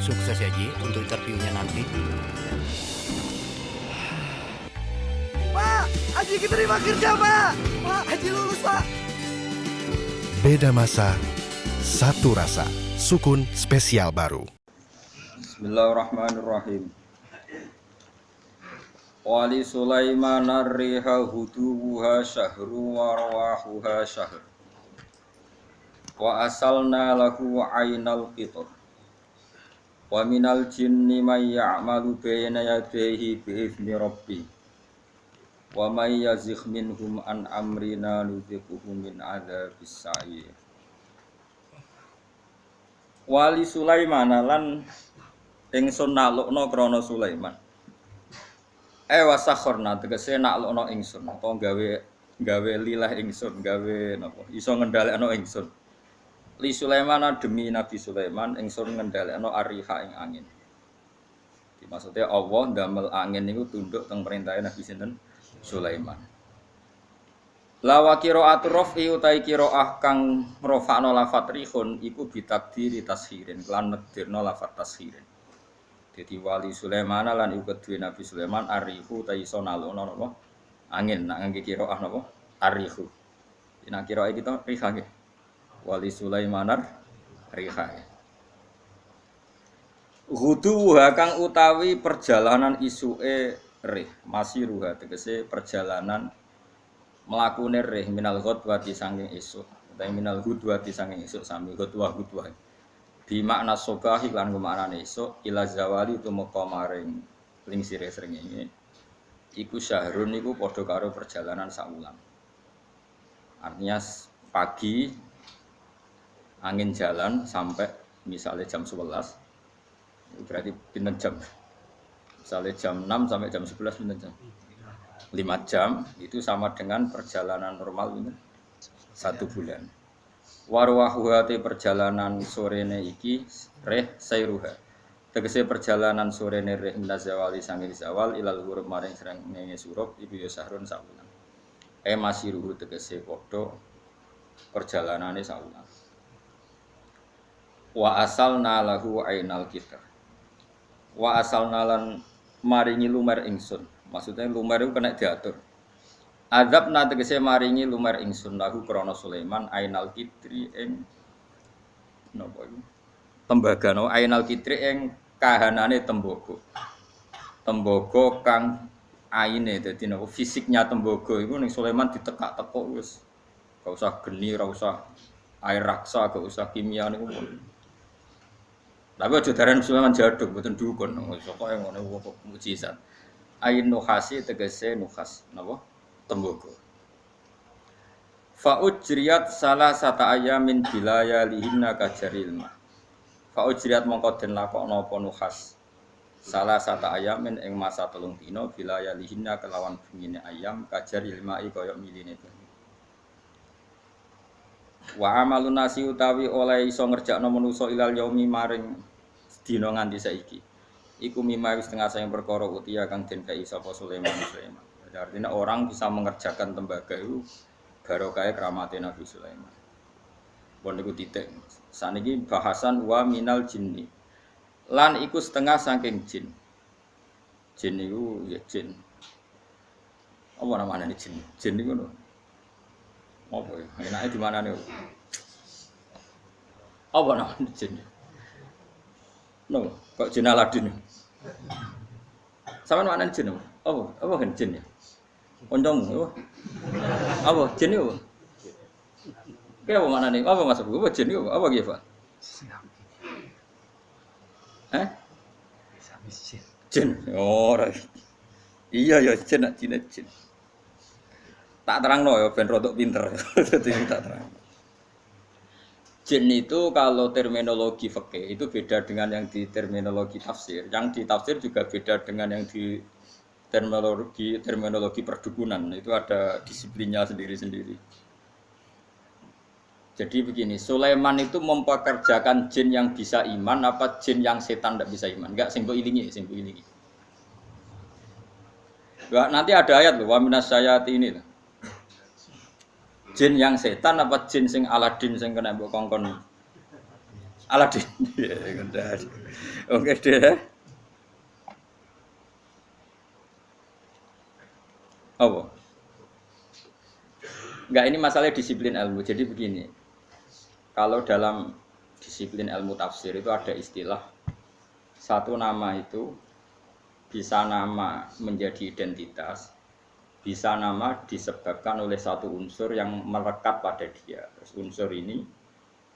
Sukses ya Ji untuk interviewnya nanti. Pak, Haji keterima kerja Pak. Pak, Haji lulus Pak. Beda masa, satu rasa. Sukun spesial baru. Bismillahirrahmanirrahim. Wali Sulaiman ar-riha huduha syahru wa rawahuha syahr. Wa asalna lahu aynal qitar. Wa minal jinni may ya'malu bayna yadayhi bi'izni rabbi. Wa may yazigh minhum an amrina nudhiquhu min adzabis sa'ir. Wali Sulaiman lan ingsun naklukna krana Sulaiman. Wasakhorna tegese naklukna ingsun apa gawe lilah ingsun gawe napa iso ngendhalekno ingsun. Li Sulaiman demi Nabi Sulaiman ingsun ngendhalekno ariha ing angin. Maksudnya Allah ndamel angin niku tunduk teng perintahe Nabi sinten Sulaiman. Lawa qiraatul rafi utai qiraah kang rafa'na lafat rihun iku bitakdiri tashirin lan nekdirna lafat tashirin. Dadi wali Sulaiman lan iku kedue Nabi Sulaiman arihu ta iso nalukna napa angin nak ngangge qiraah napa arihu. Nek qiraah kita riha nggih. Wali Sulaiman riha. Ghudu kang utawi perjalanan isuke rih masih ruha tegese perjalanan mlakune rih minal ghadwati saking esuk utawi minal ghudwati saking esuk sami ghadwah bi makna sobahi lan maknane esuk ila zawali tumeka maring lingsire srengenge iku syahrun niku padha karo perjalanan sak wulan. Artinya pagi angin jalan sampai misalnya jam 11 itu berarti pinten jam. Misalnya jam 6 sampai jam 11 pinten jam. 5 jam itu sama dengan perjalanan normal pinten 1 bulan. Warwahuhati perjalanan sorene iki reh sayruha. Tegese perjalanan sorene reh minazawali sangir zawal ilal huruf maring srengenge surup iku ya sahrun sawulan. Masiruhu tegese padha perjalanane sawulan. Wa asalna lahu ainal kitar. Wa asalna lan maringi lumer ingsun. Maksudnya lumer itu kena diatur. Azab na tegese maringi lumer ingsun lahu krana Sulaiman ainal kitri ing napa iku tembaga no ainal kitri ing kahanane tembaga. Tembaga kang aine dadi napa fisiknya tembaga iku ning Sulaiman ditekak-tekuk wis gak usah geni, ora usah air raksa, gak usah kimia niku. Tapi aja darane Sulaiman jaduk mboten dukun pokoke ngono kok mukjizat. Ain nuhasi tegese nuhas napa tembaga. Fa ujriyat salah sata ayamin bilaya lihinna kajaril ma. Fa ujriyat mongko den lakokno apa nuhas. Salah sata ayamin ing masa 3 dina bilaya lihinna kelawan bengine ayam kajaril ma kaya miline. Wa amalun nasi utawi oleh iso ngerjakno manusa ilal yaumi maring dina nganti saiki. Iku mimma wis tengah sayang perkara utia kang den kai sapa Sulaiman. Artinya orang bisa mengerjakan tembaga itu barokah keramatnya Nabi Sulaiman. Pun niku titik. Saniki bahasan wa minal jinni. Lan iku setengah saking jin. Jin niku ya jin. Apa namanya jin? Jin niku lho. Apa ya? Enake di mana niku? Apa namanya jin? No, kok jin Aladin. Sampeyan maknane jin apa? Apa kan jin ya? Koncomu apa? Jin itu? Kayak apa maknane? Apa maksud apa jin itu? Apa ki, Pak? Jin. Oh, iya ya jin jin. Tak terangno ya ben rodok pinter. Dadi tak terang. Jin itu kalau terminologi fikih itu beda dengan yang di terminologi tafsir. Yang di tafsir juga beda dengan yang di terminologi perdukunan. Itu ada disiplinnya sendiri-sendiri. Jadi begini, Sulaiman itu mempekerjakan jin yang bisa iman apa jin yang setan tidak bisa iman? Enggak, sing mbok ilingi. Enggak, nanti ada ayat loh, wa minas sayatini. Jin yang setan apa jin sing Aladin sing kena mbok kongkon? Aladin. Ya, udah. Oke deh. Apa? Enggak, ini masalah disiplin ilmu. Jadi begini. Kalau dalam disiplin ilmu tafsir itu ada istilah satu nama itu bisa nama menjadi identitas, bisa nama disebabkan oleh satu unsur yang melekat pada dia. Terus unsur ini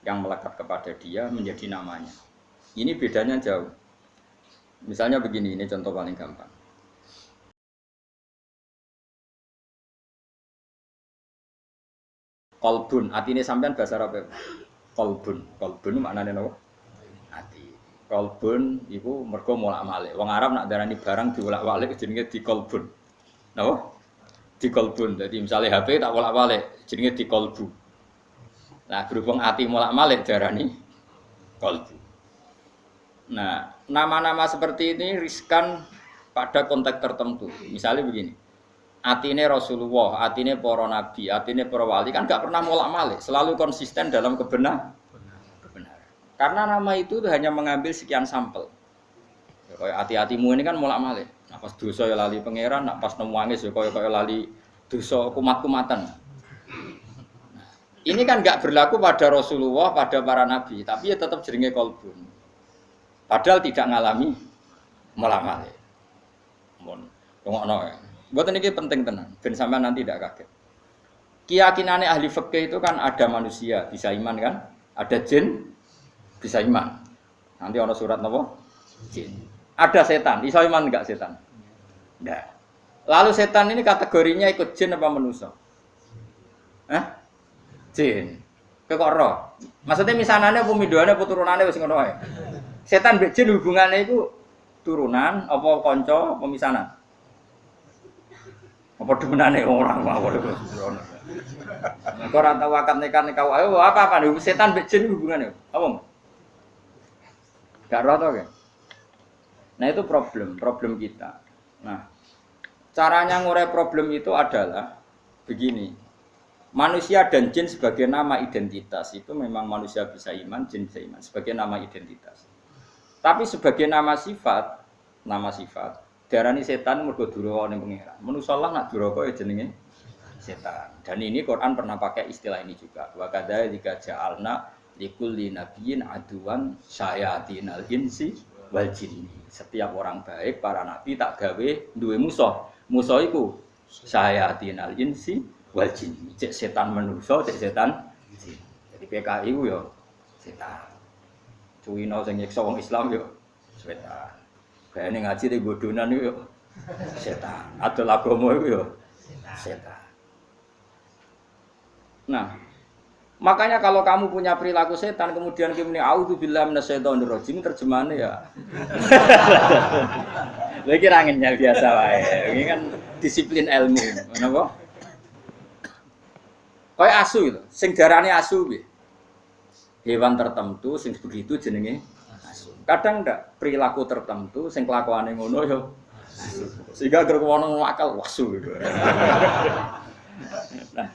yang melekat kepada dia menjadi namanya. Ini bedanya jauh. Misalnya begini, ini contoh paling gampang. Kolbun, artinya sampean bahasa Arab. Kolbun maknanya apa? Hati. Kolbun itu mergo molak-malik. Wong Arab nak darani barang diwolak-walik jenenge dikolbun. Napa? Dikolbun. Jadi misalnya HP tak wolak-walik jenenge dikolbu. Nah, berhubung hati molak-malik darani kolbu. Nah, nama-nama seperti ini riskan pada konteks tertentu. Misalnya begini. Atine Rasulullah, atine para nabi, atine para wali kan gak pernah molak-malik, selalu konsisten dalam kebenaran. Karena nama itu hanya mengambil sekian sampel. Ya, kayak hati-hatimu ini kan molak-malik. Nah, pas dosa ya lali pangeran, nah, pas nemu wangis ya kayak lali dosa kumat-kumatan. Nah, ini kan gak berlaku pada Rasulullah, pada para nabi, tapi ya tetap jenenge kolbun. Padahal tidak ngalami molak-malik. Mun ngono ya. Buat ini penting tenan, ben sampean nanti tidak kaget. Keyakinannya ahli fikih itu kan ada manusia bisa iman kan, ada jin bisa iman. Nanti ada surat apa? Jin. Ada setan, bisa iman enggak setan? Enggak. Lalu setan ini kategorinya ikut jin apa manusia? Jin. Kok roh? Maksudnya misanane apa midhoane apa turunane wis ngono wae. Setan mbek jin hubungannya itu turunan apa kanca apa misanan? Apa demenane orang mawon itu. Kok ora tau akad nikah wae apa setan mbek jin hubungannya? Apa? Gak roh to, Nah, itu problem kita. Nah, caranya ngurai problem itu adalah begini. Manusia dan jin sebagai nama identitas itu memang manusia bisa iman, jin bisa iman sebagai nama identitas. Tapi sebagai nama sifat diarani setan mergo duraka ning pangeran. Manusa Allah nak duraka ya jenenge setan. Dan ini Quran pernah pakai istilah ini juga. Wa kadzalika ja'alna likulli nabiyyin aduwan syayatinal insi wal jinni. Setiap orang baik para nabi tak gawe duwe musuh. Musuh iku syayatinal insi wal jinni. Cek setan manusa, cek setan jin. Jadi PKI ku ya setan. Cuwino sing nyiksa wong Islam yo setan. Kayane ngaji di bodonan yo setan. Adol agama iku yo setan. Nah, makanya kalau kamu punya perilaku setan kemudian kamu ini auzubillahi minasyaitonirrajim terjemahannya ya. Lha iki ra ngenyal biasa wae. Ini kan disiplin ilmu, napa? Kayak asu itu, sing darane asu piye? Hewan tertentu sing begitu jenenge asu. Kadang ndak perilaku tertentu sing kelakuane ngono ya asu. Sehingga gerkono akal wasu gitu. Nah,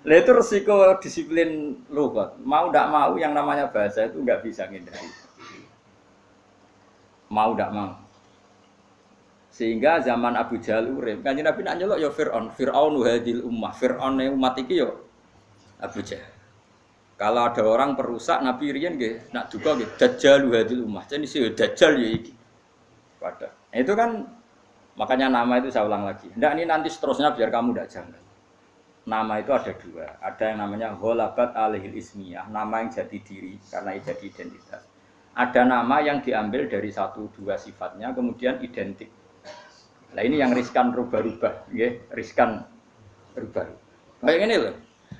lah itu resiko disiplin lughat. Mau ndak mau yang namanya bahasa itu nggak bisa ngindari. Mau ndak mau. Sehingga zaman Abu Jahal urip, Kanjeng Nabi nak nyeluk ya Fir'aun hadil ummah. Fir'aun umat iki ya Abu Jahal. Kalau ada orang perusak Nabi riyen nggih nak duka nggih Dajjal hadil ummah. Jadi si Dajjal ya iki. Pada. Nah, itu kan makanya nama itu saya ulang lagi. Ndak ini nanti seterusnya biar kamu ndak janggal. Nama itu ada dua. Ada yang namanya ghalabat alaihil ismiyah, nama yang jadi diri karena jadi identitas. Ada nama yang diambil dari satu dua sifatnya kemudian identik. Nah ini yang riskan rubah-rubah, nggih, riskan rubah. Kayak ngene lho.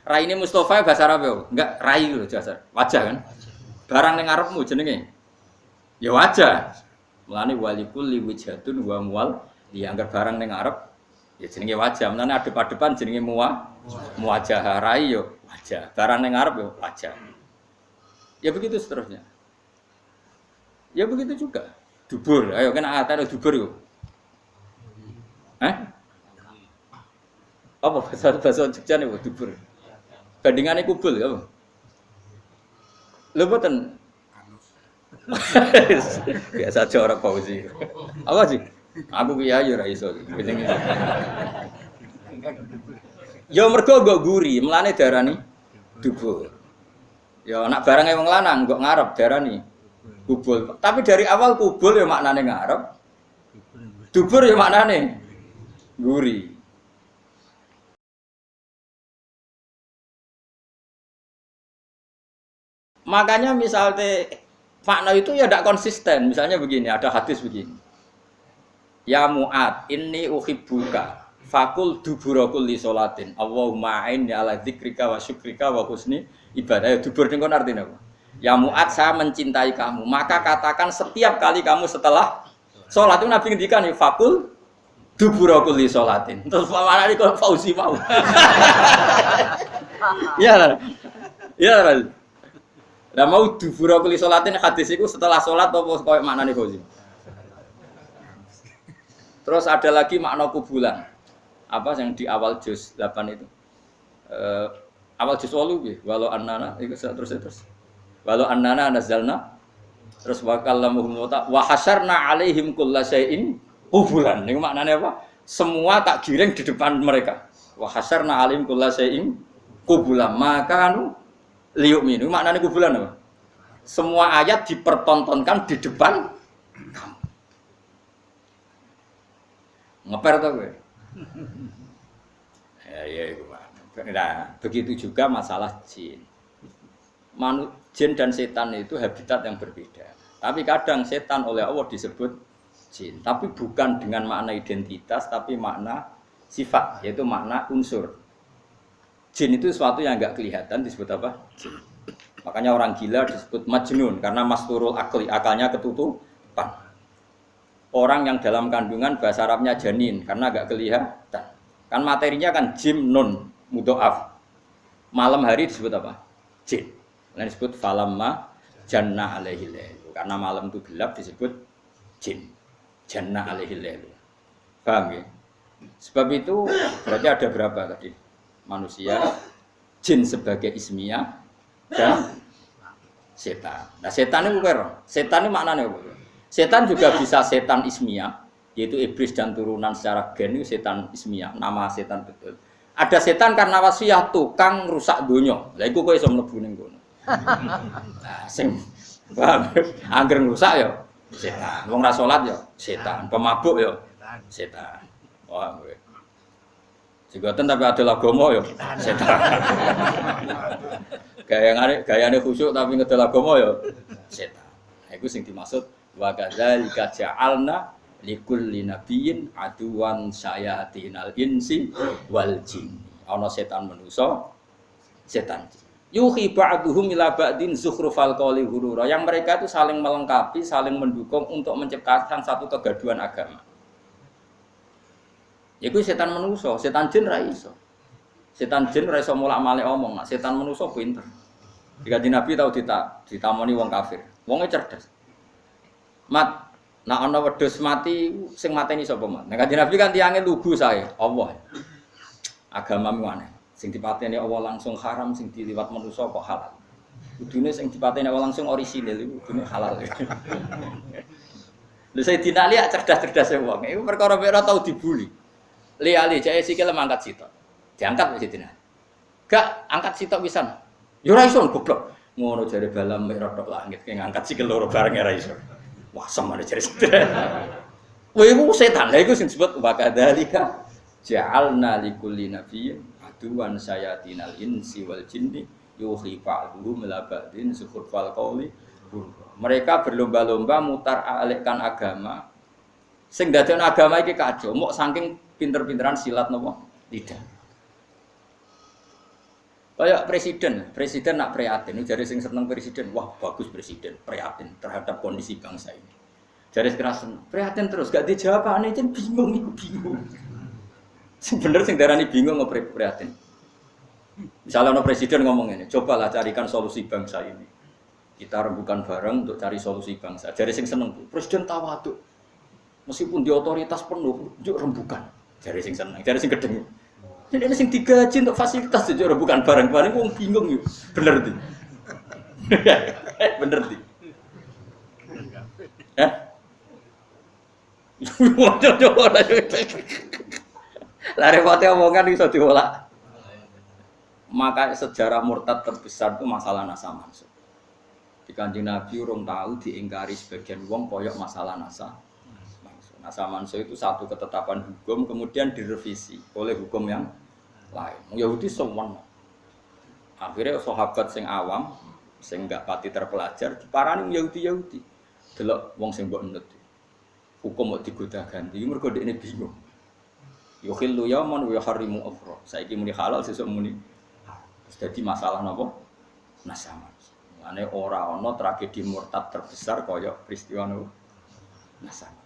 Raine Mustofa bahasa Arab yo, enggak rai lho jasar. Wajah kan? Barang ning ngarepmu jenenge. Ya wajah. Mulane walikul liwijhatun wa muwal, dianggap barang ning ngarep ya jenenge wajah. Mulane adep-adepan jenenge muwajah. Rai yo wajah. Barang ning ngarep yo wajah. Ya begitu seterusnya. Ya begitu juga. Dubur. Ayo kena atane dubur yo. Apa bahasa Jogja nih dubur? Bandingannya kubul apa? Lho boten Biasa aja orang Fauzi. Apa sih? Aku kiai ora iso. Ya mergo nggo guri, mlane darani dubur. Ya nak barang wong lanang kok ngarep darani kubul. Tapi dari awal kubul ya maknane ngarep. Dubur ya maknane guri. Makanya misalnya makna itu ya tidak konsisten. Misalnya begini, ada hadis begini. Ya Mu'ad, inni uhibbuka fakul dubura kulli sholatin. Allahumma a'inni ala dzikrika wa syukrika wa husni ibadah. Ya dubur niku artinya apa? Ya Mu'ad, saya mencintai kamu. Maka katakan setiap kali kamu setelah sholat itu Nabi ngendikan fakul dubura kulli sholatin. Terus mana ini kok Fauzi mau? Iya. Iya. Lah mau dubura kulli sholatin hadis itu setelah sholat apa koyo maknane Fauzi? Terus ada lagi makna kubulan. Apa yang di awal juz 8 itu? Awal juz 8 nggih, walau annana itu terus. Walau annana nazalna terus wa kallamuhum wa hasyarna alaihim kullasyai'in kubulan. Niku maknane apa? Semua tak giring di depan mereka. Wa hasyarna alaihim kullasyai'in kubulan. Maka anu liyu'minu. Maknane kubulan apa? Semua ayat dipertontonkan di depan kamu. Ngeper tau gue? Ya itu. Nah, begitu juga masalah jin. Jin dan setan itu habitat yang berbeda. Tapi kadang setan oleh Allah disebut jin. Tapi bukan dengan makna identitas, tapi makna sifat, yaitu makna unsur. Jin itu sesuatu yang enggak kelihatan disebut apa? Jin. Makanya orang gila disebut majnun karena masturul akli, akalnya ketutupan. Orang yang dalam kandungan bahasa Arabnya janin karena agak kelihatan. Kan materinya kan jim nun mudhoaf. Malam hari disebut apa? Jin. Lain disebut falamma janna alaihi lail. Karena malam itu gelap disebut jin. Janna alaihi lail. Paham ya? Sebab itu berarti ada berapa tadi? Manusia, jin sebagai ismiyah dan setan. Nah, setan itu apa? Setan itu maknanya apa? Setan juga bisa setan ismiyah, yaitu iblis dan turunan secara gen itu setan ismiyah, nama setan betul. Ada setan karena wasiah tukang rusak donya. Lah iku kok iso mlebu ning kono. Nah, sing paham angger rusak ya setan. Wong ra salat ya setan, pemabuk ya setan. Wah, kowe. Jigoten tapi ada agama ya setan. Gayane khusyuk tapi ngedel agama ya setan. Nah, iku sing dimaksud wa kadzalika ja'alna likulli nabiyyin aduwan syayatinal insi wal jin. Ana setan manusa, setan jin. Yuhi ba'duhum ila ba'din zukhrufal qawli ghurura. Yang mereka itu saling melengkapi, saling mendukung untuk menciptakan satu kegaduhan agama. Iku setan manusa, setan jin ra iso. Setan jin ra iso mulak-malik omong, setan manusa pinter. Jika Nabi tahu ditamoni wong kafir, wonge cerdas. Mat, nak ana wedhus mati sing mateni sapa mat? Nek Kanjeng Nabi kan tiange lugu sae, Allah. Agamamu aneh. Sing dipateni Allah langsung haram, sing diliwat manusa kok halal. Kudune sing dipateni Allah langsung orisinil iku kudune halal. Lha Sayyidina Ali cerdas-cerdas wong. Iku perkara ora tau dibuli. Ali jae sikile mangkat sitok. Diangkat Sayyidina. Gak angkat sitok pisan. Ya ora iso goblok. Ngono jare balam mek rodok langit ki ngangkat sikil loro bareng ora iso. Wah, sama ada cerita. Wah, itu setan. Lah itu disebut wa kadzalika ja'alna likulli nabiyyin aduwan syayatinal insi wal jinni yuhi ba'dhum ila ba'din zukhrufal qawli. Mereka berlomba-lomba mutar-alikkan agama. Sing dadekno agama iki kacau, mok saking pinter-pinteran silat napa? Lidah. Kayak presiden nak prihatin, jadi sing seneng presiden, wah bagus presiden, prihatin terhadap kondisi bangsa ini. Jadi kerasan, prihatin terus, gak dijawab, aneh jen bingung. Sebenernya sing darani bingung prihatin. Misalnya ono presiden ngomong ini, cobalah carikan solusi bangsa ini. Kita rembukan bareng untuk cari solusi bangsa. Jadi sing seneng, presiden tawaduk, meskipun di otoritas penuh, yuk rembukan. Jadi sing seneng, jadi sing gedeng. Ini sing digaji untuk fasilitas itu bukan barang-barang, wong bingung yuk. Bener di. Bener di. Ya. Lah repote omongan iso diolak. Maka sejarah murtad terbesar itu masalah nasa mansuh. Di Kanjeng Nabi urung tahu diingkari sebagian wong koyok masalah nasa mansuh. Nasa mansuh itu satu ketetapan hukum kemudian direvisi oleh hukum yang lain. Yahudi sowan. Akhirnya sahabat sing awam, sing enggak pati terpelajar diparani Yahudi. Delok wong sing mbok nut. Hukum kok digoda ganti, mergo dekne bingung. Yukhillu yawman wa yuharrimu ukhra. Saiki muni halal sesuk muni. Jadi masalah napa? Nasaman. Ane ora ana tragedi murtad terbesar kaya peristiwa Nasaman.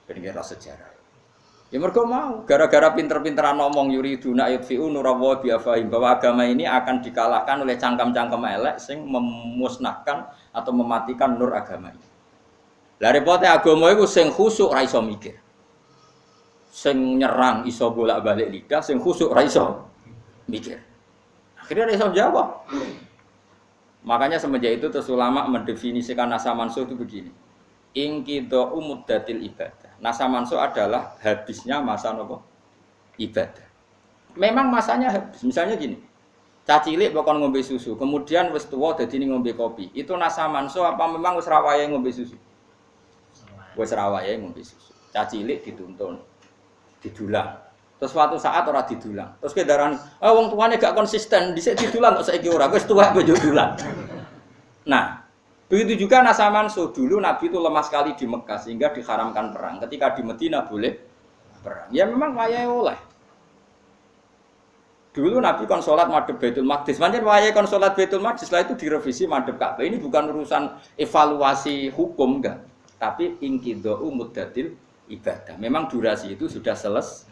Pengen sejarah. Ya mergo mau gara-gara pinter-pinteran ngomong yuriduna yutfi'u nurallahi bi afahim bahwa agama ini akan dikalahkan oleh cangkem-cangkem elek sing memusnahkan atau mematikan nur agama ini. Lah repote agama iku sing khusuk ra iso mikir. Sing nyerang iso bolak-balik lidah, sing khusuk ra iso mikir. Akhirnya ra iso jawab. Makanya semenjak itu terus ulama mendefinisikan nasa mansuh itu begini. Inqidha'u muddatil ibadah. Nasa mansuh adalah habisnya masa nopo? Ibadah. Memang masanya habis. Misalnya gini. Cacilik bakon ngombe susu, kemudian wis tuwa dadi ngombe kopi. Itu nasa mansuh apa memang wis ra wayahe ngombe susu? Wis ra wayahe ngombe susu. Cacilik dituntun, didulang. Terus suatu saat ora didulang. Terus ke darani, wong tuane gak konsisten, dhisik didulang kok saiki ora. Wis tuwa kok dulang. Nah, begitu juga nasa mansuh. Dulu Nabi itu lemah sekali di Mekah sehingga diharamkan perang. Ketika di Madinah boleh perang. Ya memang wayahe oleh. Dulu Nabi kon salat madhep Baitul Maqdis. Pancen wayahe kon salat Baitul Maqdis, setelah itu direvisi madhep Ka'bah. Ini bukan urusan evaluasi hukum enggak, tapi inqidha'u muddatil ibadah. Memang durasi itu sudah selesai.